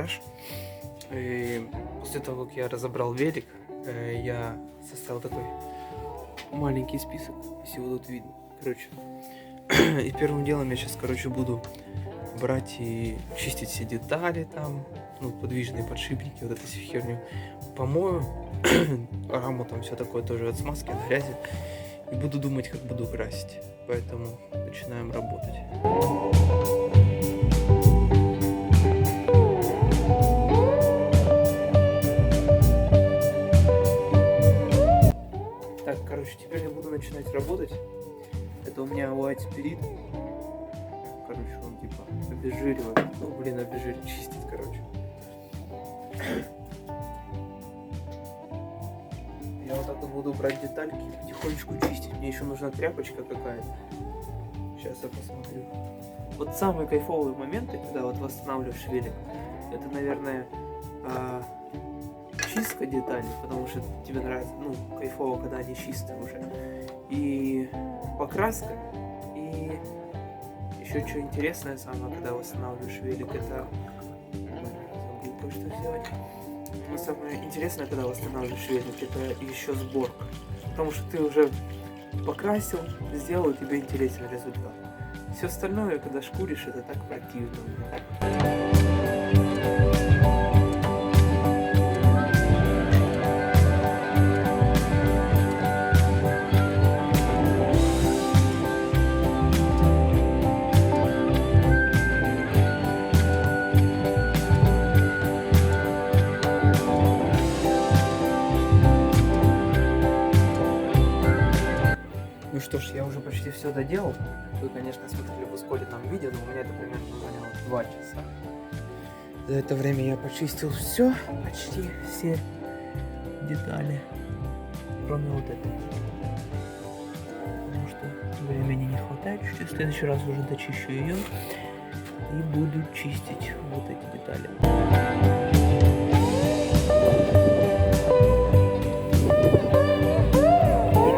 гараж. И после того, как я разобрал велик, я составил такой маленький список, если вот тут видно. Короче, и первым делом я сейчас, буду брать и чистить все детали там, ну, подвижные подшипники, вот эту всю херню помою, раму там все такое тоже от смазки, от грязи, и буду думать, как буду красить. Поэтому начинаем работать. Так, короче, теперь я буду начинать работать. Это у меня White Spirit. Короче, он типа обезжиривает. Ну, блин, обезжиривает, чистит, короче. Я вот так вот буду брать детальки и потихонечку чистить. Мне еще нужна тряпочка какая-то. Сейчас я посмотрю. Вот самые кайфовые моменты, когда вот восстанавливаешь велик, это, наверное, чистка деталей, потому что тебе нравится, ну, кайфово, когда они чистые уже. И покраска, и еще что интересное самое, когда восстанавливаешь велик, это... Забыл кое-что сделать. Но самое интересное, когда восстанавливаешь велик, это еще сборка. Потому что ты уже покрасил, сделал, и тебе интересен результат. Все остальное, когда шкуришь, это так противно. Ну что ж, я уже почти все доделал. Вы, конечно, смотрели в ускоренном видео, но у меня это примерно заняло 2 часа. За это время я почистил все, почти все детали, кроме вот этой. Потому что времени не хватает чуть-чуть. В следующий раз уже дочищу ее и буду чистить вот эти детали.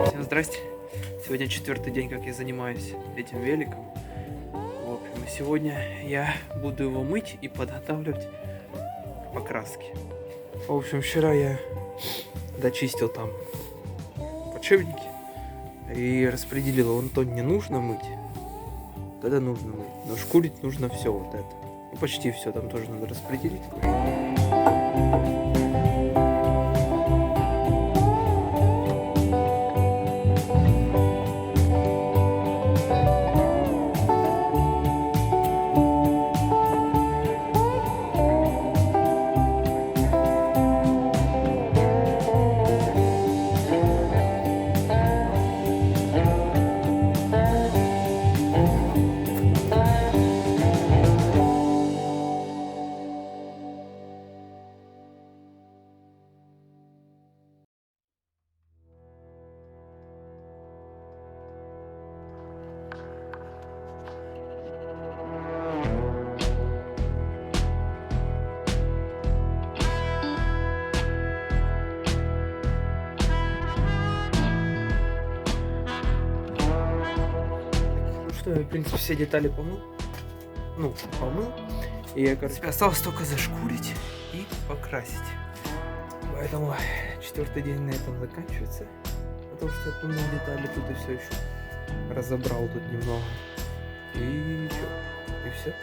Всем здрасте. Сегодня 4-й день, как я занимаюсь этим великом. В общем, сегодня я буду его мыть и подготавливать к покраске. В общем, вчера я дочистил там подшипники и распределил. Вон то не нужно мыть, тогда нужно мыть. Но шкурить нужно все вот это. Ну, почти все, там тоже надо распределить. Что я, в принципе, все детали помыл. Ну, помыл. И я, короче, осталось только зашкурить и покрасить. Поэтому 4-й день на этом заканчивается. Потому что я помыл детали тут и все еще разобрал тут немного. И что? И все.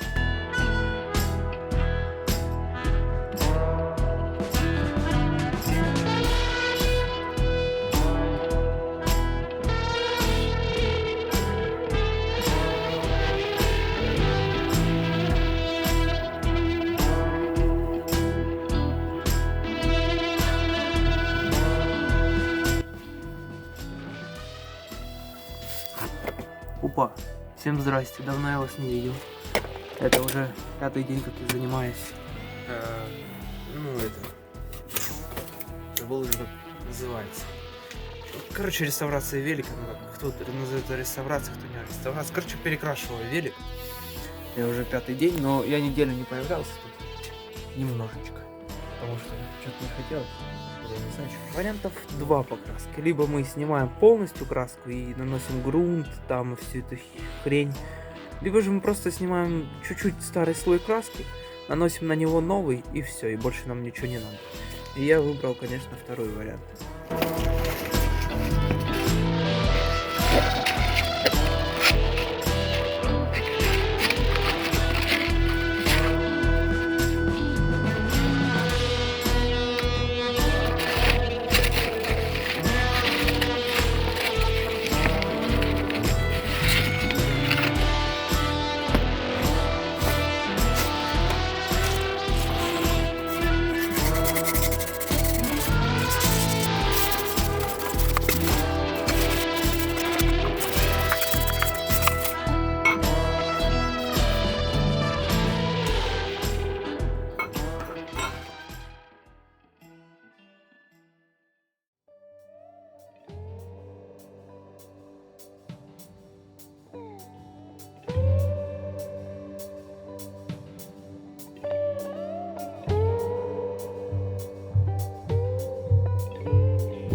Опа, всем здрасте, давно я вас не видел. Это уже 5-й день, как я занимаюсь. Забыл, как называется. Короче, реставрация велика. Ну, кто-то называет это реставрацией, кто не реставрация. Короче, перекрашиваю велик. Я уже 5-й день, но я неделю не появлялся тут. Немножечко. Потому что что-то не хотелось. Я не знаю, что. Вариантов 2 покраски. Либо мы снимаем полностью краску и наносим грунт, там всю эту хрень. Либо же мы просто снимаем чуть-чуть старый слой краски, наносим на него новый и все, и больше нам ничего не надо. И я выбрал, конечно, второй вариант.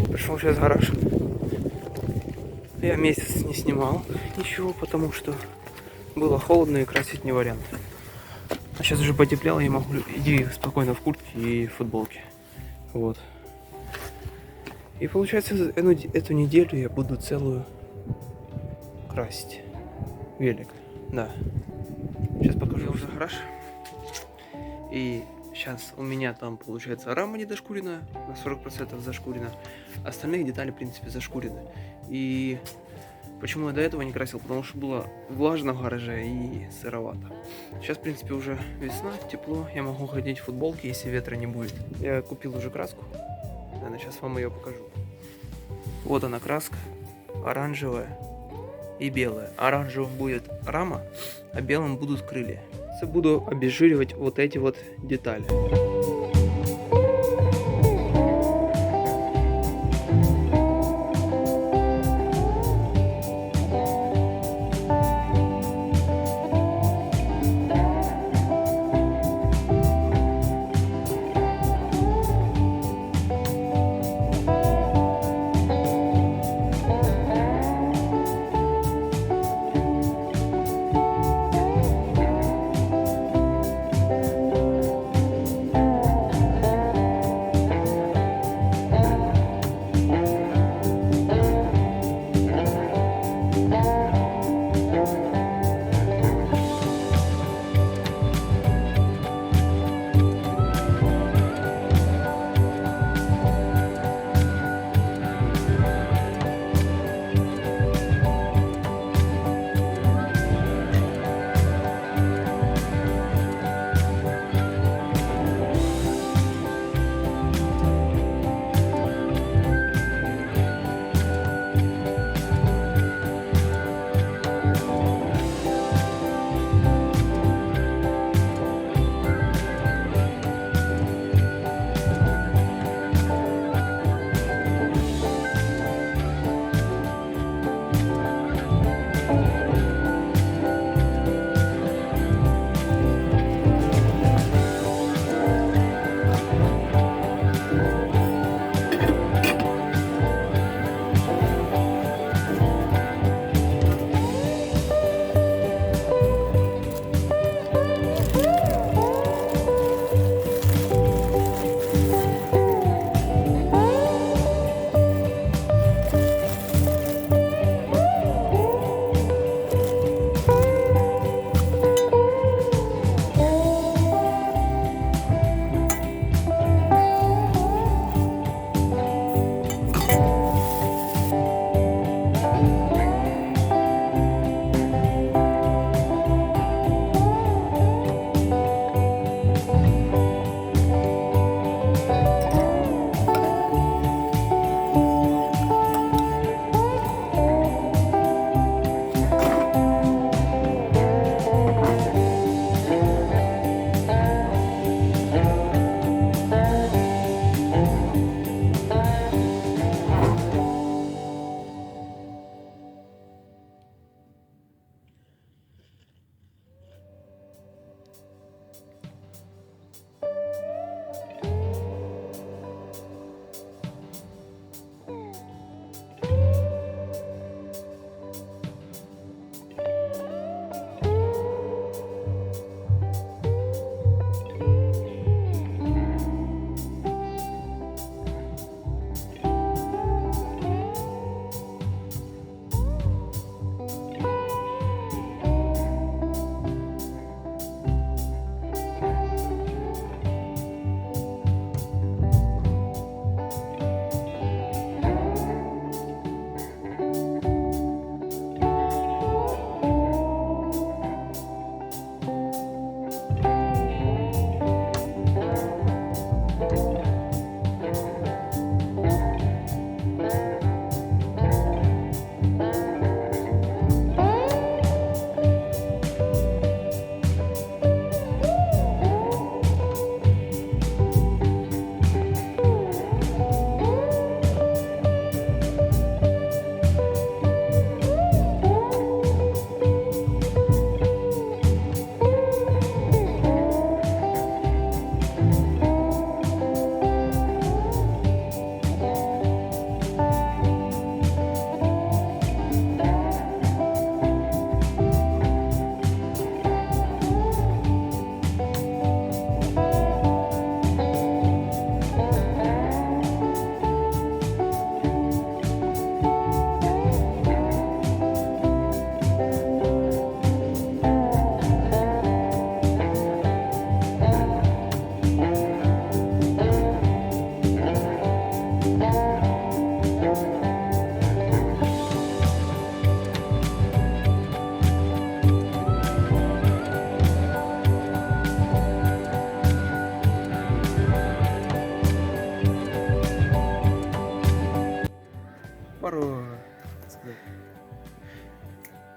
Пришел сейчас в гараж. Я месяц не снимал ничего, потому что было холодно и красить не вариант. А сейчас уже потеплело, я могу идти спокойно в куртке и футболке. Вот. И получается, эту неделю я буду целую красить велик. Да. Сейчас покажу. Я уже гараж. И сейчас у меня там получается рама не дошкурена, на 40% зашкурена. Остальные детали, в принципе, зашкурены. И почему я до этого не красил? Потому что было влажно в гараже и сыровато. Сейчас, в принципе, уже весна, тепло. Я могу ходить в футболке, если ветра не будет. Я купил уже краску. Наверное, сейчас вам ее покажу. Вот она краска. Оранжевая и белая. Оранжевым будет рама, а белым будут крылья. Я буду обезжиривать вот эти вот детали.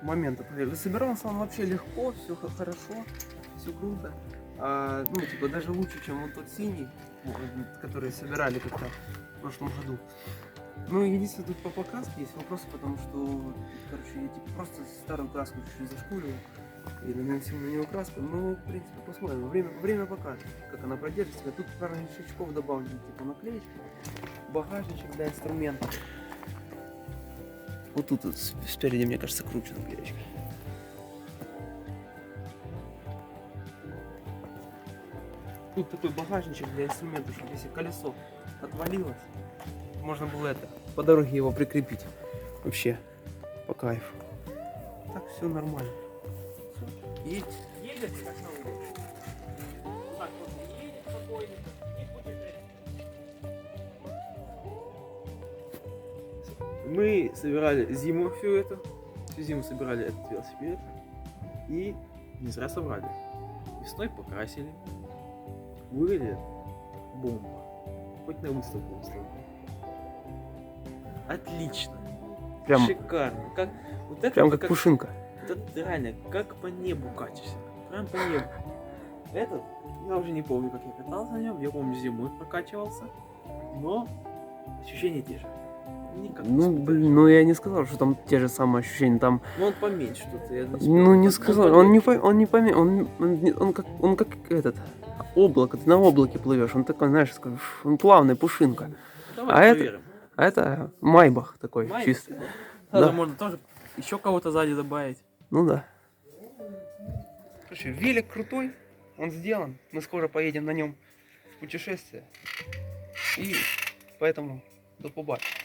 момента. Собирался он вообще легко, все хорошо, все круто. Ну, типа, даже лучше, чем вот тот синий, который собирали как-то в прошлом году. Ну, единственное, тут по покраске есть вопросы, потому что, короче, я типа просто старую краску чуть-чуть зашкуривал и наносил на него краску. Ну, в принципе, посмотрим. Время покажет, как она продержится. Тут пару шачков добавлю, типа наклеечки, багажничек для инструментов. Вот тут вот спереди, мне кажется, круче наклеечка. Тут такой багажничек для инструментов, чтобы если колесо отвалилось, можно было это по дороге его прикрепить. Вообще по кайфу. Так все нормально. Едет как на улице. Так вот едет спокойно и путешествует. Мы собирали зиму всю зиму собирали этот велосипед и не зря собрали. Весной покрасили. Выглядит бомба. Хоть на выставку выставили. Отлично. Прям, Шикарно. Как, вот это прям как пушинка. Это реально, как по небу катишься. Прям по небу. Этот, я уже не помню, как я катался на нем. Я помню, зимой прокачивался. Но ощущения те же. Никак Ну, блин, ну я не сказал, что там те же самые ощущения. Там, Ну он поменьше что-то. ну не сказал, он не поменьше, он как этот облако, ты на облаке плывешь, он такой, знаешь, он плавный, пушинка. Давай а проверим. А это Майбах такой, Майбах? чистый. Надо Да. можно тоже еще кого-то сзади добавить. Ну да. Слушай, велик крутой, он сделан. Мы скоро поедем на нем в путешествие. И поэтому до побачення.